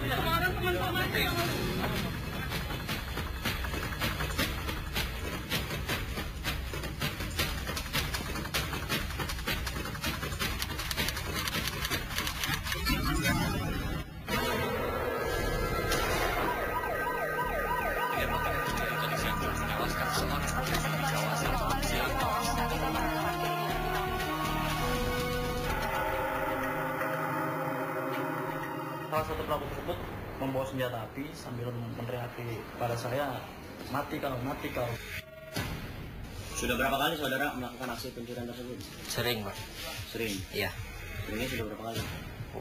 Kemarin teman mati. Salah satu pelaku tersebut membawa senjata api sambil meneriaki pada saya, mati kau, mati kau. Sudah berapa kali saudara melakukan aksi pencurian tersebut? Sering, Pak. Sering? Iya. Seringnya sudah berapa kali?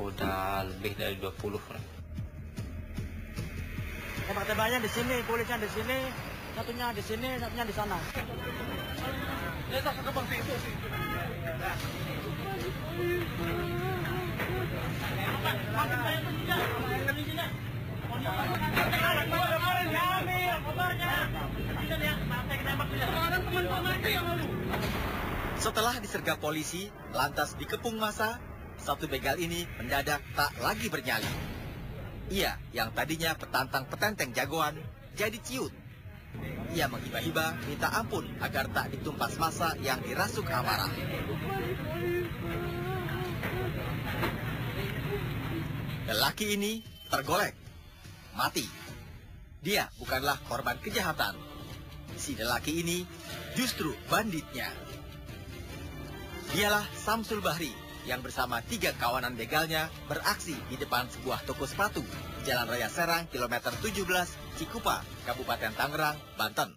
Udah lebih dari 20. Tembak-tembaknya di sini, polisnya di sini, satunya di sini, satunya di sana. Setelah disergap polisi, lantas dikepung massa, satu begal ini mendadak tak lagi bernyali. Ia yang tadinya petantang-petenteng jagoan, jadi ciut. Ia menghibah-hibah minta ampun agar tak ditumpas massa yang dirasuk amarah. Lelaki ini tergolek, mati. Dia bukanlah korban kejahatan. Si lelaki ini justru banditnya. Dialah Samsul Bahri yang bersama 3 kawanan begalnya beraksi di depan sebuah toko sepatu di Jalan Raya Serang, kilometer 17, Cikupa, Kabupaten Tangerang, Banten.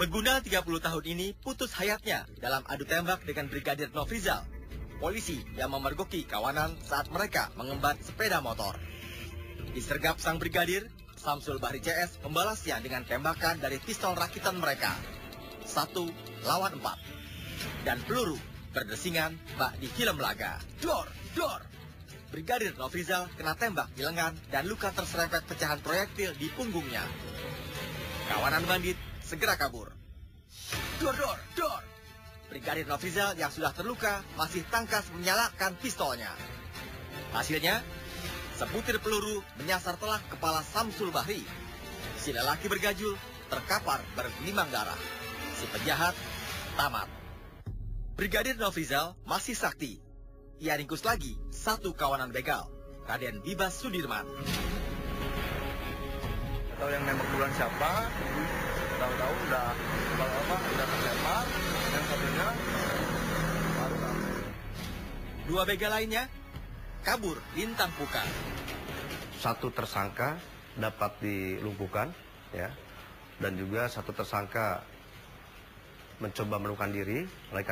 Begundal 30 tahun ini putus hayatnya dalam adu tembak dengan Brigadir Nofrizal, polisi yang memergoki kawanan saat mereka mengembat sepeda motor. Disergap sang brigadir, Samsul Bahri CS membalasnya dengan tembakan dari pistol rakitan mereka. 1 lawan 4. Dan peluru berdesingan bak di film laga. Dor, dor. Brigadir Nofrizal kena tembak di lengan dan luka terserempet pecahan proyektil di punggungnya. Kawanan bandit segera kabur. Dor, dor, dor. Brigadir Nofrizal yang sudah terluka masih tangkas menyalakan pistolnya. Hasilnya, sebutir peluru menyasar telah kepala Samsul Bahri. Si lelaki bergajul terkapar bergelimang darah. Si penjahat tamat. Brigadir Nofrizal masih sakti. Ia ringkus lagi 1 kawanan begal, Raden Bibas Sudirman. Tahu yang nembak bulan siapa? Tahu-tahu udah tertembak. Yang satunya baru kabur. 2 begal lainnya kabur lintang puka. 1 tersangka dapat dilumpuhkan, ya, dan juga 1 tersangka mencoba melarikan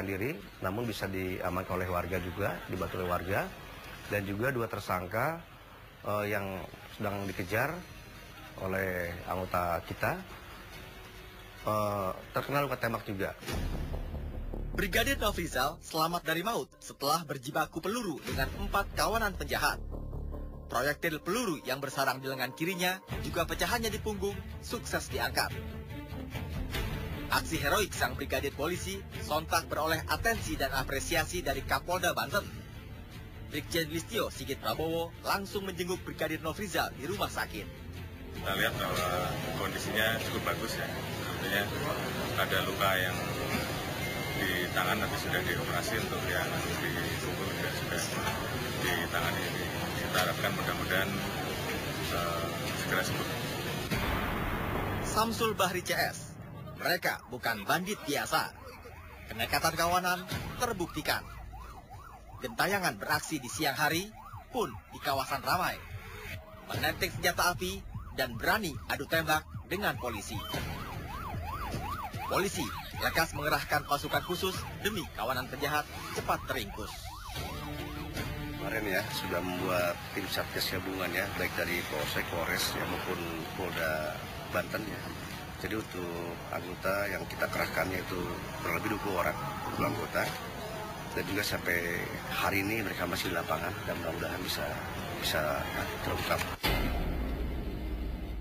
diri, namun bisa diamankan oleh warga juga, dibantu oleh warga, dan juga 2 tersangka yang sedang dikejar oleh anggota kita terkena luka tembak juga. Brigadir Nofrizal selamat dari maut setelah berjibaku peluru dengan 4 kawanan penjahat. Proyektil peluru yang bersarang di lengan kirinya juga pecahannya di punggung sukses diangkat. Aksi heroik sang brigadir polisi sontak beroleh atensi dan apresiasi dari Kapolda Banten. Brigjen Listio Sigit Prabowo langsung menjenguk Brigadir Nofrizal di rumah sakit. Kita lihat bahwa kondisinya cukup bagus ya. Artinya ada luka yang di tangan tapi sudah dioperasi, untuk yang di punggung juga sudah ditangani. Kita harapkan mudah-mudahan segera sembuh. Samsul Bahri CS. Mereka bukan bandit biasa. Kenekatan kawanan terbuktikan. Gentayangan beraksi di siang hari pun di kawasan ramai. Menenteng senjata api dan berani adu tembak dengan polisi. Polisi lekas mengerahkan pasukan khusus demi kawanan penjahat cepat teringkus. Kemarin ya sudah membuat tim satgas gabungan ya, baik dari Polsek, Polres ya, maupun Polda Banten ya. Jadi untuk anggota yang kita kerahkannya itu kurang lebih 20 orang anggota, dan juga sampai hari ini mereka masih di lapangan dan mudah-mudahan bisa terungkap.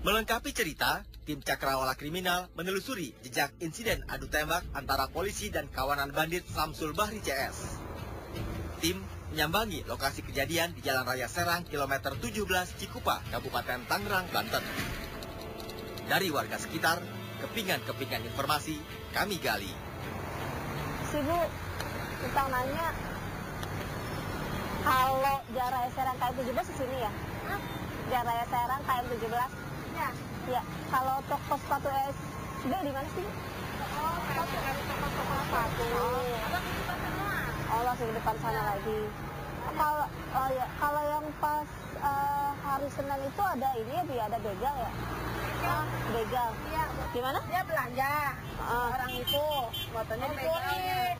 Melengkapi cerita, tim Cakrawala Kriminal menelusuri jejak insiden adu tembak antara polisi dan kawanan bandit Samsul Bahri CS. Tim menyambangi lokasi kejadian di Jalan Raya Serang, kilometer 17 Cikupa, Kabupaten Tangerang, Banten. Dari warga sekitar, kepingan-kepingan informasi kami gali. Si Bu, kita nanya, kalau Jalan Raya Serang KM 17 di sini ya? Jalan Raya Serang KM 17? Ya. Ya. Kalau toko sepatu SD di mana sih? Oh, toko sepatu. Oh, langsung di depan sana lagi. Kalau yang pas hari Senin itu ada ini ya, ada begal ya? Begal. Iya. Gimana? Dia belanja. Orang itu motornya begal.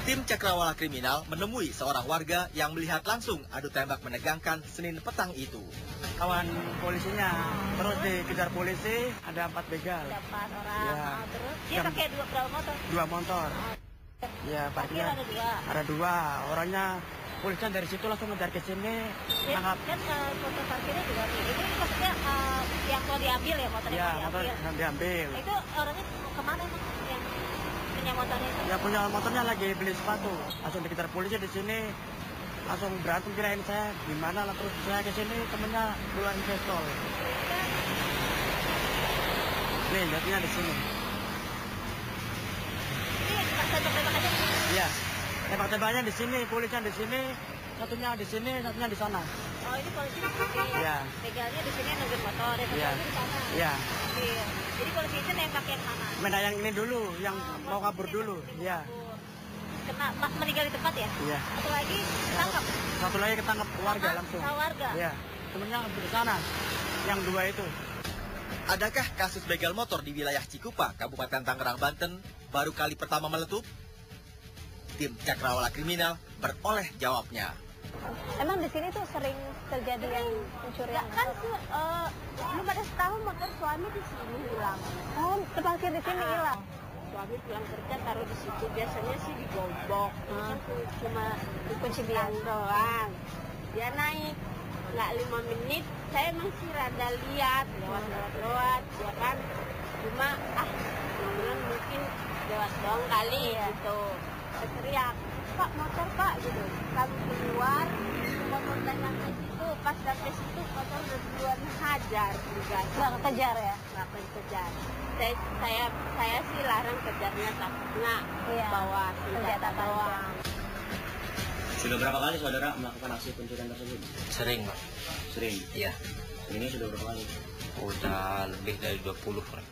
Tim Cakrawala Kriminal menemui seorang warga yang melihat langsung adu tembak menegangkan Senin petang itu. Kawan polisinya, terus dikejar polisi, ada 4 begal. Ada 4 orang. Ya. Terus dia pakai berapa motor? 2 motor. Ya, parkir ada 2. Orangnya polisinya dari situ langsung ngejar ke sini. Ya, kan motor parkirnya juga nih. Ini maksudnya yang mau diambil ya, motornya Ya, mau motor diambil. yang diambil. Itu orangnya kemana emang yang punya motornya itu? Ya, punya motornya lagi beli sepatu. Langsung dikejar polisi di sini. Langsung berantem, kirain saya gimana lah, terus saya ke sini temennya keluarin pistol. Nih, jatuhnya di sini. Ini tembak-tembak aja. Iya. Tembak-tembaknya di sini, polisinya di sini, satunya di sini, satunya di sana. Oh, ini polisi di sini. Iya. Begalnya di sini nungguin motor, ya Iya. di sana. Iya. Iya. Jadi polisi itu nembak yang mana? Mana yang ini dulu, yang mau kabur dulu. Iya. Kena meninggal di tempat ya? Iya. Satu lagi tangkap. Satu lagi ketangkap warga langsung. Sama warga. Iya. Temennya di sana. Yang 2 itu. Adakah kasus begal motor di wilayah Cikupa, Kabupaten Tangerang, Banten baru kali pertama meletup? Tim Cakrawala Kriminal beroleh jawabnya. Emang di sini tuh sering terjadi yang pencurian? Kan belum ada setahun motor suami di sini hilang. Oh, terparkir di sini hilang. Suami pulang kerja taruh di situ, biasanya sih digobok. Cuma dikunci biang doang. Dia naik, nggak 5 menit, saya masih rada lihat lewat, ya kan. Cuma mungkin lewat doang kali gitu. Saya teriak, Pak motor Pak gitu. Kami keluar, motor dagangan situ, pas sampai situ motor udah duluan hajar juga. Nggak kejar ya? Nggak kejar. Saya sih larang kejarnya, takutnya bawa senjata doang. Sudah berapa kali saudara melakukan aksi pencurian tersebut? Sering, Pak. Sering? Iya. Ini sudah berapa kali? Udah lebih dari 20, Pak.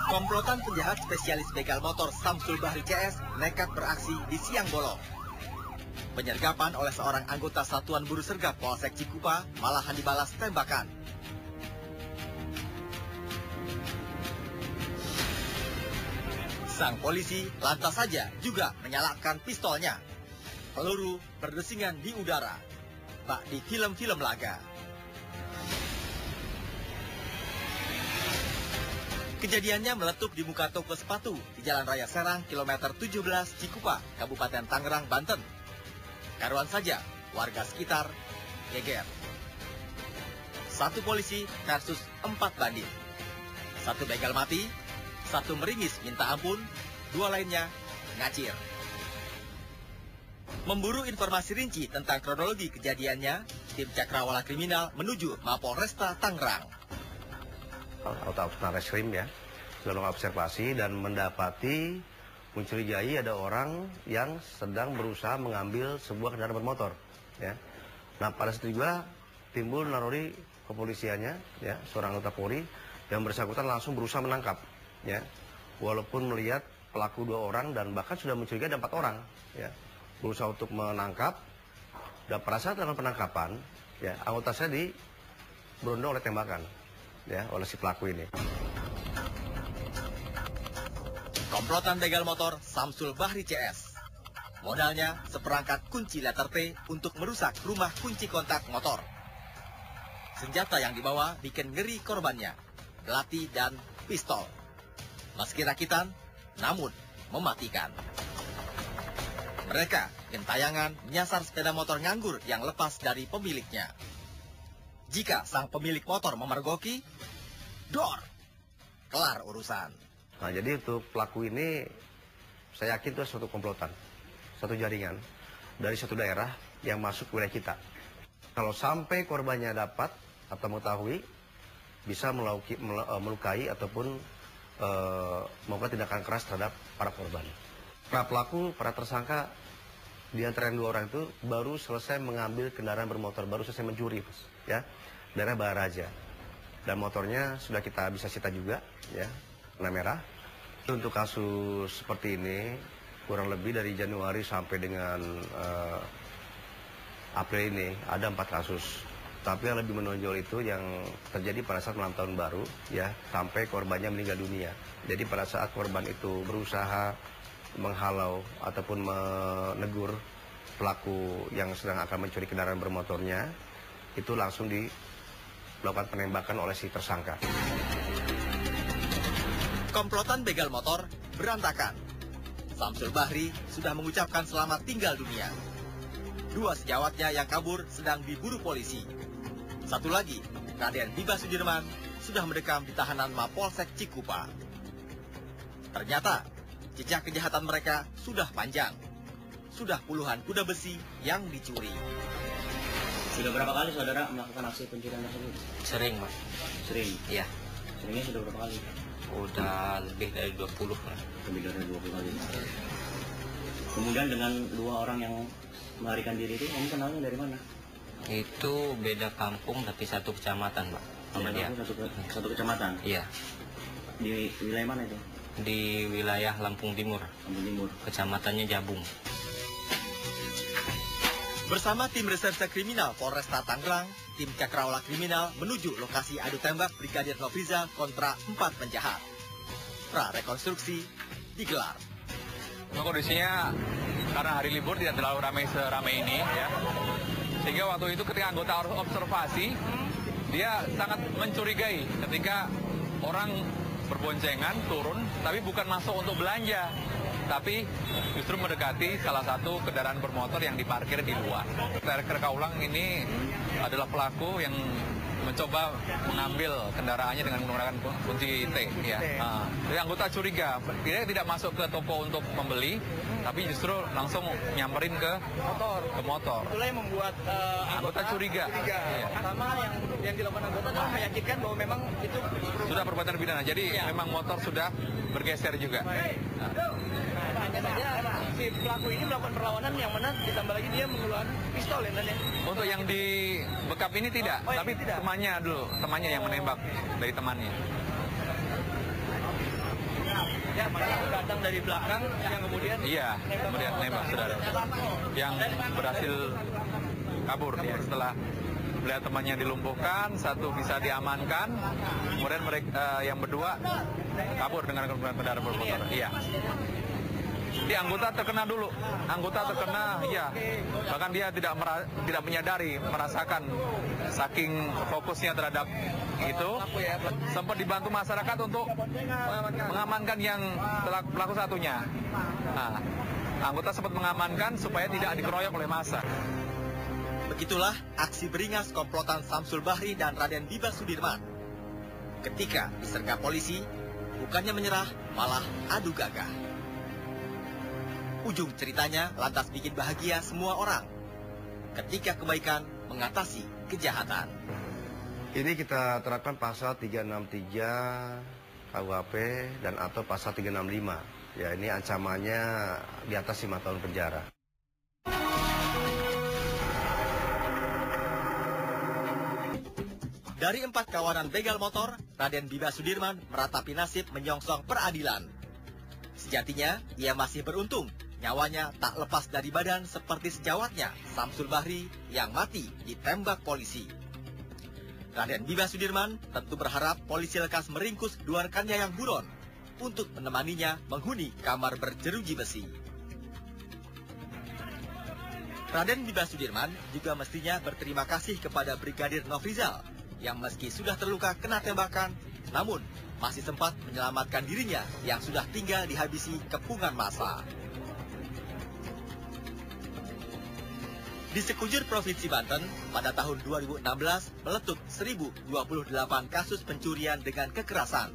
Komplotan penjahat spesialis begal motor Samsul Bahri CS nekat beraksi di siang bolong. Penyergapan oleh seorang anggota Satuan Buru Sergap Polsek Cikupa malahan dibalas tembakan. Sang polisi lantas saja juga menyalakan pistolnya. Peluru berdesingan di udara, bak di film-film laga. Kejadiannya meletup di muka toko sepatu di Jalan Raya Serang, kilometer 17 Cikupa, Kabupaten Tangerang, Banten. Karuan saja, warga sekitar geger. 1 polisi versus 4 bandit. 1 begal mati, 1 meringis minta ampun, 2 lainnya ngacir. Memburu informasi rinci tentang kronologi kejadiannya, tim Cakrawala Kriminal menuju Mapolresta Tangerang. Reskrim ya, sudah melakukan observasi dan mendapati mencurigai ada orang yang sedang berusaha mengambil sebuah kendaraan bermotor. Ya. Nah pada saat itu juga timbul naluri kepolisiannya, ya, seorang anggota Polri yang bersangkutan langsung berusaha menangkap. Ya. Walaupun melihat pelaku 2 orang dan bahkan sudah mencurigai ada 4 orang. Ya. Berusaha untuk menangkap dan pada saat dalam penangkapan, ya, anggota saya diberondong oleh tembakan. Ya, oleh si pelaku ini. Komplotan begal motor Samsul Bahri CS. Modalnya seperangkat kunci letter T untuk merusak rumah kunci kontak motor. Senjata yang dibawa bikin ngeri korbannya, belati dan pistol. Meski rakitan, namun mematikan. Mereka gentayangan menyasar sepeda motor nganggur yang lepas dari pemiliknya. Jika sang pemilik motor memergoki, dor, kelar urusan. Nah, jadi untuk pelaku ini, saya yakin itu suatu komplotan, satu jaringan dari satu daerah yang masuk ke wilayah kita. Kalau sampai korbannya dapat atau mengetahui, bisa melukai ataupun melakukan tindakan keras terhadap para korban. Para pelaku, para tersangka, di antara yang 2 orang itu baru selesai mengambil kendaraan bermotor, baru selesai mencuri, ya, daerah Baraja. Dan motornya sudah kita bisa sita juga, ya, warna merah. Untuk kasus seperti ini, kurang lebih dari Januari sampai dengan April ini ada 4 kasus. Tapi yang lebih menonjol itu yang terjadi pada saat malam tahun baru, ya, sampai korbannya meninggal dunia. Jadi pada saat korban itu berusaha menghalau ataupun menegur pelaku yang sedang akan mencuri kendaraan bermotornya, itu langsung dilakukan penembakan oleh si tersangka. Komplotan begal motor berantakan. Samsul Bahri sudah mengucapkan selamat tinggal dunia. 2 sejawatnya yang kabur sedang diburu polisi. 1 lagi, Raden Biba Sudirman, sudah mendekam di tahanan Mapolsek Cikupa. Ternyata, jejak kejahatan mereka sudah panjang. Sudah puluhan kuda besi yang dicuri. Sudah berapa kali saudara melakukan aksi pencurian tersebut? Sering, Mas. Sering? Iya. Seringnya sudah berapa kali? Udah lebih dari 20 lah. Lebih dari 20 kali. Kemudian dengan 2 orang yang melarikan diri itu, kamu kenalnya dari mana? Itu beda kampung tapi satu kecamatan, Pak. Sama dia. Satu kecamatan? Iya. Di wilayah mana itu? Di wilayah Lampung Timur. Lampung Timur. Kecamatannya Jabung. Bersama tim reserse kriminal Polresta Tangerang, tim Cakrawala Kriminal menuju lokasi adu tembak Brigadir Nofrizal kontra 4 penjahat. Pra-rekonstruksi digelar. Kondisinya karena hari libur tidak terlalu ramai seramai ini, ya. Sehingga waktu itu ketika anggota observasi, dia sangat mencurigai ketika orang berboncengan turun, tapi bukan masuk untuk belanja, tapi justru mendekati salah satu kendaraan bermotor yang diparkir di luar. Reker Kaulang ini adalah pelaku yang mencoba mengambil kendaraannya dengan menggunakan kunci T. Ya. Jadi anggota curiga, dia tidak masuk ke toko untuk membeli, tapi justru langsung nyamperin ke motor. Itulah yang membuat anggota curiga. Iya. Pertama yang dilakukan anggota adalah meyakinkan bahwa memang itu sudah perbuatan pidana. Jadi memang motor sudah bergeser juga. Hanya saja si pelaku ini melakukan perlawanan yang mana ditambah lagi dia menggunakan pistol ya. Untuk yang di bekap ini tidak, tapi tidak. Temannya yang menembak dari temannya. Ya, datang dari belakang yang kemudian kemudian nembak saudara. Yang berhasil kabur setelah melihat temannya dilumpuhkan, 1 bisa diamankan, kemudian mereka yang berdua kabur dengan kendaraan bermotor. Iya. Di anggota terkena dulu, bahkan dia tidak menyadari, merasakan saking fokusnya terhadap itu, sempat dibantu masyarakat untuk mengamankan yang pelaku satunya. Nah, anggota sempat mengamankan supaya tidak dikeroyok oleh massa. Begitulah aksi beringas komplotan Samsul Bahri dan Raden Biba Sudirman. Ketika disergap polisi, bukannya menyerah, malah adu gagah. Ujung ceritanya lantas bikin bahagia semua orang ketika kebaikan mengatasi kejahatan. Ini kita terapkan pasal 363 KUHP dan atau pasal 365. Ya, ini ancamannya di atas 5 tahun penjara. Dari 4 kawanan begal motor, Raden Biba Sudirman meratapi nasib menyongsong peradilan. Sejatinya, ia masih beruntung. Nyawanya tak lepas dari badan seperti sejawatnya Samsul Bahri yang mati ditembak polisi. Raden Biba Sudirman tentu berharap polisi lekas meringkus 2 rekannya yang buron untuk menemaninya menghuni kamar berjeruji besi. Raden Biba Sudirman juga mestinya berterima kasih kepada Brigadir Nofrizal yang meski sudah terluka kena tembakan, namun masih sempat menyelamatkan dirinya yang sudah tinggal dihabisi kepungan massa. Di sekujur Provinsi Banten, pada tahun 2016, meletup 1028 kasus pencurian dengan kekerasan.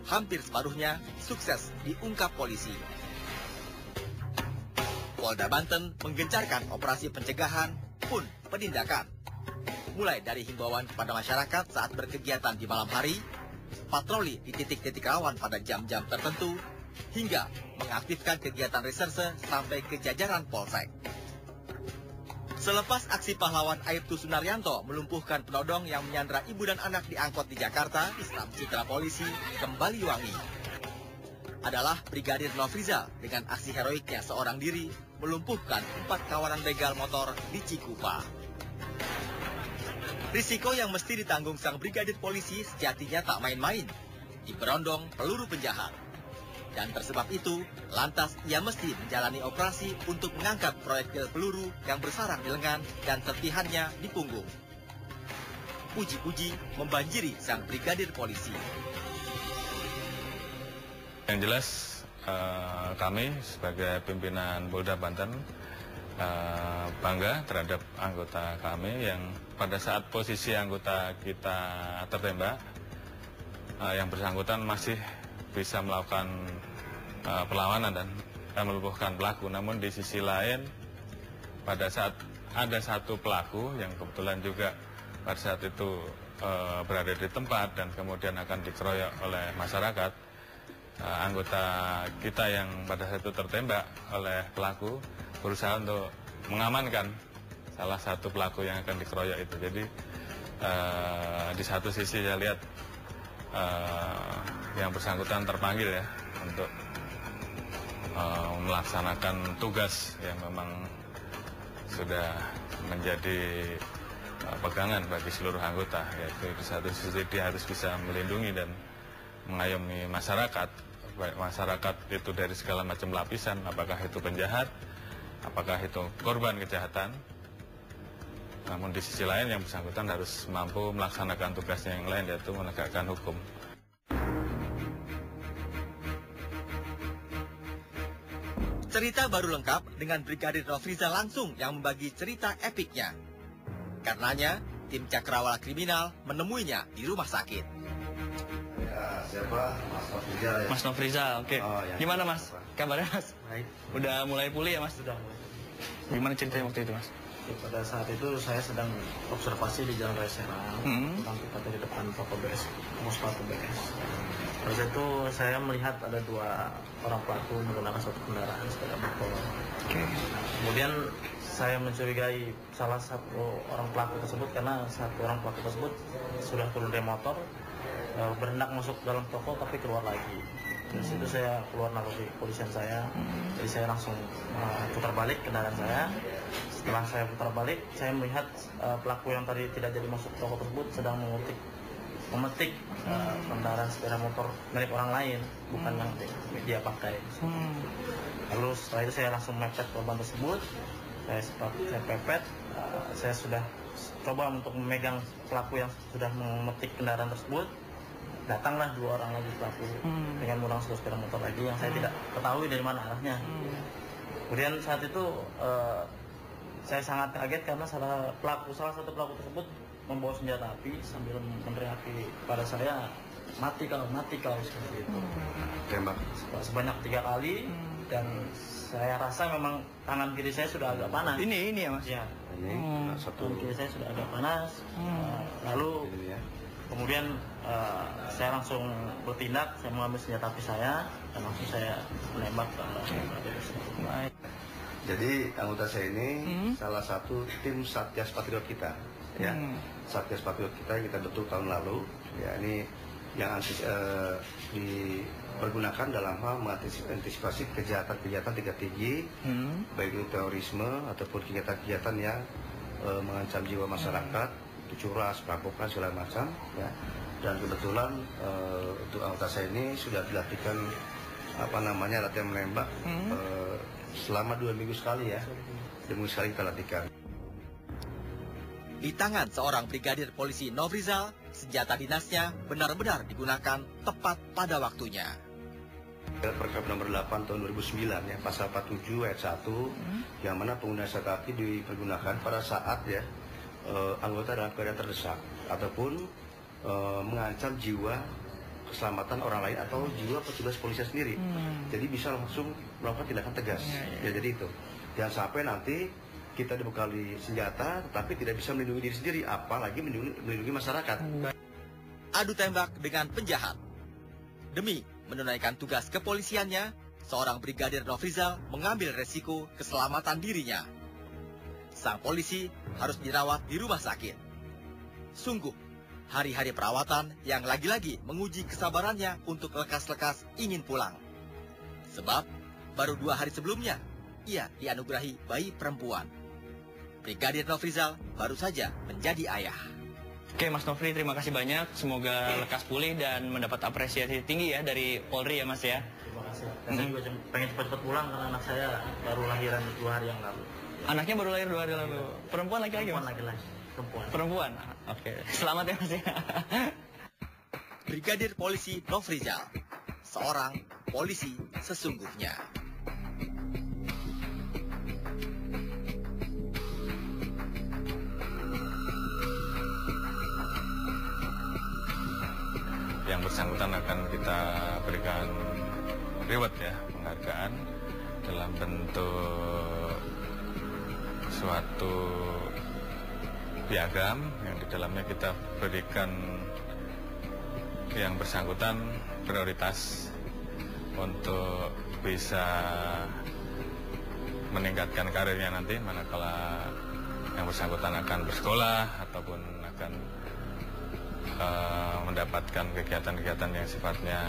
Hampir separuhnya sukses diungkap polisi. Polda Banten menggencarkan operasi pencegahan pun penindakan. Mulai dari himbauan kepada masyarakat saat berkegiatan di malam hari, patroli di titik-titik rawan pada jam-jam tertentu, hingga mengaktifkan kegiatan reserse sampai ke jajaran polsek. Selepas aksi pahlawan Aibtu Sunaryanto melumpuhkan penodong yang menyandra ibu dan anak di angkot di Jakarta, Islam citra polisi kembali wangi. Adalah Brigadir Nofrizal dengan aksi heroiknya seorang diri melumpuhkan 4 kawanan begal motor di Cikupa. Risiko yang mesti ditanggung sang brigadir polisi sejatinya tak main-main, diberondong peluru penjahat. Dan tersebab itu, lantas ia mesti menjalani operasi untuk mengangkat proyektil peluru yang bersarang di lengan dan serpihannya di punggung. Puji-puji membanjiri sang brigadir polisi. Yang jelas kami sebagai pimpinan Polda Banten bangga terhadap anggota kami yang pada saat posisi anggota kita tertembak, yang bersangkutan masih bisa melakukan perlawanan dan melumpuhkan pelaku. Namun di sisi lain, pada saat ada satu pelaku yang kebetulan juga pada saat itu berada di tempat dan kemudian akan dikeroyok oleh masyarakat, anggota kita yang pada saat itu tertembak oleh pelaku berusaha untuk mengamankan salah satu pelaku yang akan dikeroyok itu. Jadi di satu sisi saya lihat yang bersangkutan terpanggil ya untuk melaksanakan tugas yang memang sudah menjadi pegangan bagi seluruh anggota, yaitu di satu sisi dia harus bisa melindungi dan mengayomi masyarakat, baik masyarakat itu dari segala macam lapisan, apakah itu penjahat, apakah itu korban kejahatan. Namun di sisi lain yang bersangkutan harus mampu melaksanakan tugasnya yang lain, yaitu menegakkan hukum. Cerita baru lengkap dengan Brigadir Nofrizal langsung yang membagi cerita epiknya. Karenanya, tim Cakrawala Kriminal menemuinya di rumah sakit. Ya, siapa? Mas Nofrizal ya? Mas Nofrizal, oke. Oh, ya. Gimana Mas? Kabarnya Mas? Baik. Udah mulai pulih ya Mas? Sudah mulai. Gimana ceritanya waktu itu Mas? Ya, pada saat itu saya sedang observasi di Jalan Raya Serang, tepatnya di depan toko BS, sepatu BS. Pada saat itu saya melihat ada 2 orang pelaku menggunakan satu kendaraan sepeda motor. Nah, kemudian saya mencurigai salah satu orang pelaku tersebut karena satu orang pelaku tersebut sudah turun dari motor, berhendak masuk dalam toko tapi keluar lagi. Dari situ saya keluar naluri kepolisian saya, jadi saya langsung putar balik kendaraan saya. Setelah saya putar balik, saya melihat pelaku yang tadi tidak jadi masuk toko tersebut sedang memetik kendaraan sepeda motor milik orang lain, bukan yang dia pakai. Lalu setelah itu saya langsung mepet korban tersebut, saya pepet, saya sudah coba untuk memegang pelaku yang sudah memetik kendaraan tersebut. Datanglah 2 orang lagi pelaku dengan menggunakan sepeda motor lagi yang saya tidak ketahui dari mana arahnya. Kemudian saat itu saya sangat kaget karena salah satu pelaku tersebut membawa senjata api sambil meneriaki pada saya, mati kau seperti itu. Tembak Sebanyak 3 kali dan saya rasa memang tangan kiri saya sudah agak panas. Ini ya Mas? Ya. ini satu. Tangan kiri saya sudah agak panas. Lalu kemudian saya langsung bertindak, saya mengambil senjata api saya dan langsung saya menembak ke arah. Jadi anggota saya ini salah satu tim Satgas Patriot kita, ya. Satgas Patriot kita bentuk tahun lalu. Ya, ini yang dipergunakan dalam hal mengantisipasi kejahatan-kejahatan tingkat tinggi, baik itu terorisme ataupun kegiatan-kegiatan yang mengancam jiwa masyarakat, itu curas, perampokan segala macam. Ya. Dan kebetulan untuk anggota saya ini sudah dilatihkan latihan menembak selama 2 minggu sekali ya. 2 minggu sekali kita latihkan. Di tangan seorang Brigadir Polisi Nofrizal, senjata dinasnya benar-benar digunakan tepat pada waktunya. Perkap nomor 8 tahun 2009 ya, pasal 47 ayat 1, yang mana pengguna senjata api dipergunakan pada saat ya anggota dalam keadaan terdesak ataupun mengancam jiwa keselamatan orang lain atau jiwa petugas polisi sendiri. Jadi bisa langsung melakukan tindakan tegas. Ya, jadi itu. Jangan sampai nanti kita dibekali senjata tetapi tidak bisa melindungi diri sendiri, apalagi melindungi masyarakat. Adu tembak dengan penjahat. Demi menunaikan tugas kepolisiannya, seorang Brigadir Nofrizal mengambil resiko keselamatan dirinya. Sang polisi harus dirawat di rumah sakit. Sungguh, hari-hari perawatan yang lagi-lagi menguji kesabarannya untuk lekas-lekas ingin pulang. Sebab, baru 2 hari sebelumnya, ia dianugerahi bayi perempuan. Brigadir Nofrizal baru saja menjadi ayah. Oke Mas Nofri, terima kasih banyak. Semoga lekas pulih dan mendapat apresiasi tinggi ya dari Polri ya Mas ya. Terima kasih. Saya juga pengen cepat-cepat pulang karena anak saya baru lahiran 2 hari yang lalu. Anaknya baru lahir 2 hari lalu. Perempuan laki-laki Mas? Perempuan laki-laki. Perempuan? Oke. Selamat ya Mas ya. Brigadir Polisi Nofrizal, seorang polisi sesungguhnya. Yang bersangkutan akan kita berikan reward ya, penghargaan dalam bentuk suatu piagam yang di dalamnya kita berikan yang bersangkutan prioritas untuk bisa meningkatkan karirnya nanti manakala yang bersangkutan akan bersekolah ataupun akan mendapatkan kegiatan-kegiatan yang sifatnya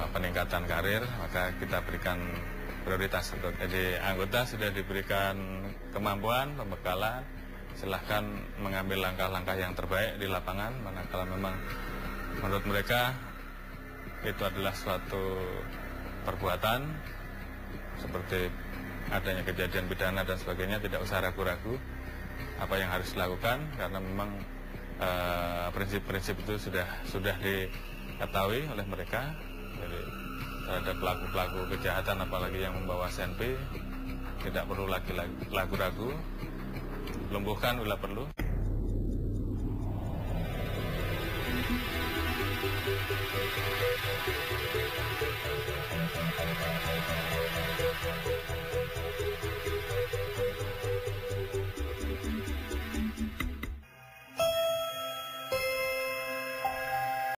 peningkatan karir, maka kita berikan prioritas untuk. Jadi anggota sudah diberikan kemampuan, pembekalan, silahkan mengambil langkah-langkah yang terbaik di lapangan manakala memang menurut mereka itu adalah suatu perbuatan seperti adanya kejadian pidana dan sebagainya, tidak usah ragu-ragu apa yang harus dilakukan karena memang prinsip-prinsip itu sudah diketahui oleh mereka. Jadi ada pelaku-pelaku kejahatan apalagi yang membawa SNP tidak perlu lagi ragu-ragu, lumpuhkan bila perlu.